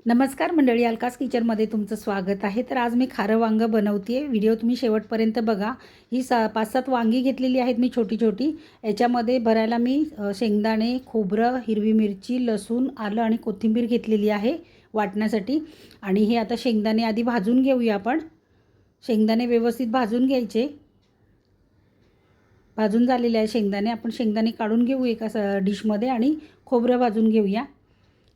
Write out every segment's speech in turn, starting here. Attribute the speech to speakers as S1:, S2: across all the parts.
S1: नमस्कार मंडळी, अलकास किचनमध्ये तुमचं स्वागत आहे. तर आज मी खारं वांगं बनवते आहे. व्हिडिओ तुम्ही शेवटपर्यंत बघा. ही 5-7 वांगी घेतलेली आहेत मी छोटी-छोटी. याच्यामध्ये भरायला मी शेंगदाणे, खोबरं, हिरवी मिरची, लसूण, आलं आणि कोथिंबीर घेतलेली आहे वाटण्यासाठी. आणि हे आता शेंगदाणे आधी भाजून घेऊया आपण. शेंगदाणे व्यवस्थित भाजून घ्यायचे. भाजून झालेले आहे शेंगदाणे. आपण शेंगदाणे काढून घेऊ एका डिशमध्ये आणि खोबरं भाजून घेऊया.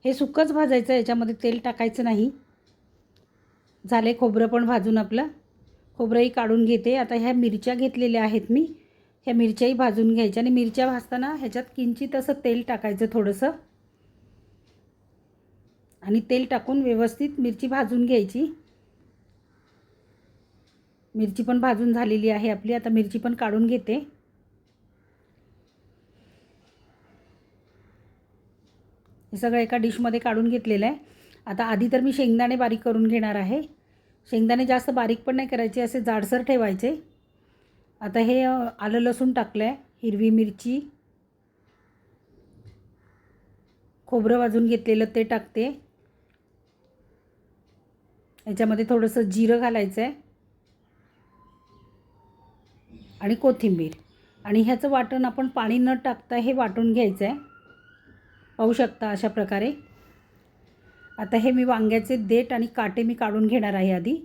S1: हे सुक्कंच भाजायचं, याच्यामध्ये तेल टाकायचं नाही. झाले खोबरं पण भाजून आपलं. खोबरंही काढून घेते. आता ह्या मिरच्या घेतलेल्या आहेत मी. ह्या मिरच्याही भाजून घ्यायच्या आणि मिरच्या भाजताना ह्याच्यात किंचित असं तेल टाकायचं थोडंसं आणि तेल टाकून व्यवस्थित मिरची भाजून घ्यायची. मिरची पण भाजून झालेली आहे आपली. आता मिरची पण काढून घेते. हे सगळं एका डिशमध्ये काढून घेतलेलं आहे. आता आधी तर मी शेंगदाणे बारीक करून घेणार आहे. शेंगदाणे जास्त बारीक पण नाही करायचे, असे जाडसर ठेवायचे. आता हे आलं लसूण टाकलं आहे, हिरवी मिरची, खोबरं भाजून घेतलेलं ते टाकते. याच्यामध्ये थोडंसं जिरं घालायचं आहे आणि कोथिंबीर. आणि ह्याचं वाटण आपण पाणी न टाकता हे वाटून घ्यायचं आहे. पाहू शकता अशा प्रकारे. आता हे मी वांग्याचे देठ आणि काटे मी काढून घेणार आहे आधी.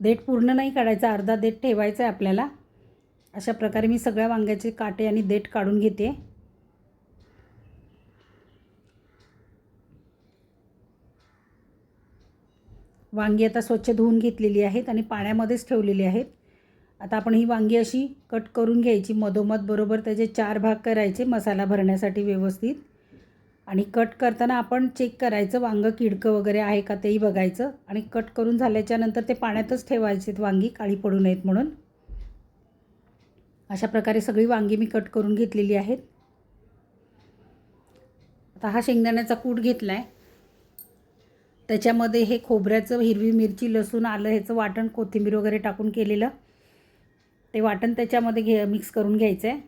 S1: देठ पूर्ण नाही काढायचा, अर्धा देठ ठेवायचा आहे आपल्याला. अशा प्रकारे मी सगळ्या वांग्याचे काटे आणि देठ काढून घेते. वांगी आता स्वच्छ धुवून घेतलेली आहेत आणि पाण्यामध्येच ठेवलेली आहेत. आता आपण ही वांगी अशी कट करून घ्यायची मधोमध, बरोबर त्याचे 4 भाग करायचे मसाला भरण्यासाठी व्यवस्थित. आणि कट करताना आपण चेक करायचं वांगं किडकं वगैरे आहे का तेही बघायचं. आणि कट करून झाल्याच्यानंतर ते पाण्यातच ठेवायचे वांगी, काळी पडू नयेत म्हणून. अशा प्रकारे सगळी वांगी मी कट करून घेतलेली आहेत. आता हा शेंगदाण्याचा कूट घेतला आहे. त्याच्यामध्ये हे खोबऱ्याचं, हिरवी मिरची, लसूण, आलं ह्याचं वाटण, कोथिंबीर वगैरे टाकून केलेलं ते वाटण त्याच्यामध्ये मिक्स करून घ्यायचं आहे.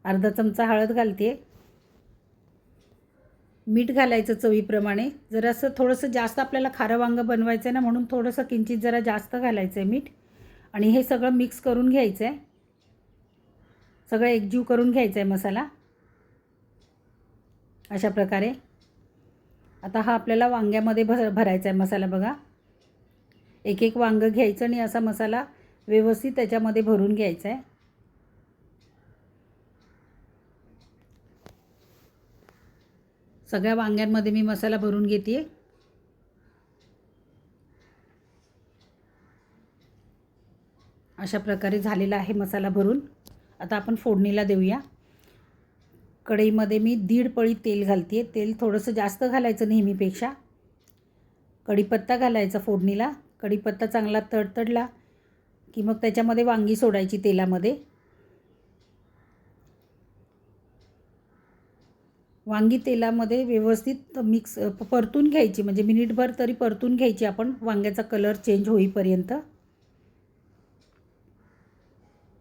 S1: अर्धा चमचा हळद घालते. मीठ घालायचं चवीप्रमाणे. जरासं थोडंसं जास्त आपल्याला खारं वांगं बनवायचं आहे ना, म्हणून थोडंसं किंचित जरा जास्त घालायचं आहे मीठ. आणि हे सगळं मिक्स करून घ्यायचं आहे. सगळं एकजीव करून घ्यायचं आहे मसाला अशा प्रकारे. आता हा आपल्याला वांग्यामध्ये भरायचा आहे मसाला बघा. एक एक वांगं घ्यायचं आणि असा मसाला व्यवस्थित त्याच्यामध्ये भरून घ्यायचा आहे. सगळ्या वांग्यांमध्ये मी मसाला भरून घेते. अशा प्रकारे झालेला आहे मसाला भरून. आता आपण फोडणीला देऊया. कढईमध्ये मी 1.5 पळी तेल घालते. तेल थोडंसं जास्त घालायचं नेहमीपेक्षा. कढीपत्ता घालायचा फोडणीला. कढीपत्ता चांगला तडतडला की मग त्याच्यामध्ये वांगी सोडायची तेलामध्ये. वांगी तेलामध्ये व्यवस्थित परतून घ्यायची, म्हणजे मिनिटभर तरी परतून घ्यायची आपण, वांग्याचा कलर चेंज होईपर्यंत.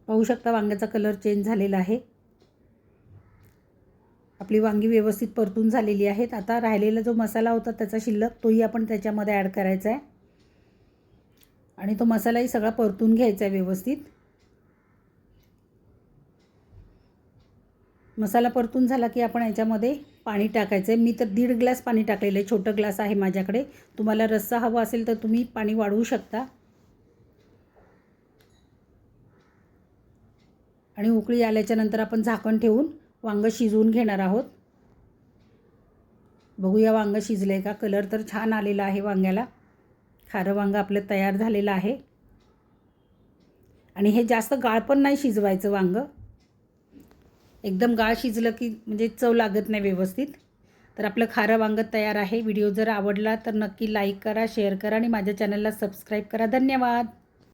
S1: पाहू शकता वांग्याचा कलर चेंज झालेला आहे. आपली वांगी व्यवस्थित परतून झालेली आहेत. आता राहिलेला जो मसाला होता त्याचा शिल्लक, तोही आपण त्याच्यामध्ये ॲड करायचा आहे आणि तो मसालाही सगळा परतून घ्यायचा आहे व्यवस्थित. मसाला परतून झाला की आपण याच्यामध्ये पाणी टाकायचं आहे. मी तर 1.5 ग्लास पाणी टाकलेलं आहे. छोटं ग्लास आहे माझ्याकडे. तुम्हाला रस्सा हवा असेल तर तुम्ही पाणी वाढवू शकता. आणि उकळी आल्याच्यानंतर आपण झाकण ठेवून वांगं शिजवून घेणार आहोत. बघूया वांगं शिजलं आहे का. कलर तर छान आलेला आहे वांग्याला. खारं वांगं आपलं तयार झालेलं आहे. आणि हे जास्त गाळ पण नाही शिजवायचं वांगं. एकदम गाळ शिजलं की म्हणजे चव लागत नाही व्यवस्थित. तर आपलं खारं वांगं तयार आहे. व्हिडिओ जर आवडला तर नक्की लाईक करा, शेअर करा आणि माझ्या चॅनलला सबस्क्राईब करा. धन्यवाद.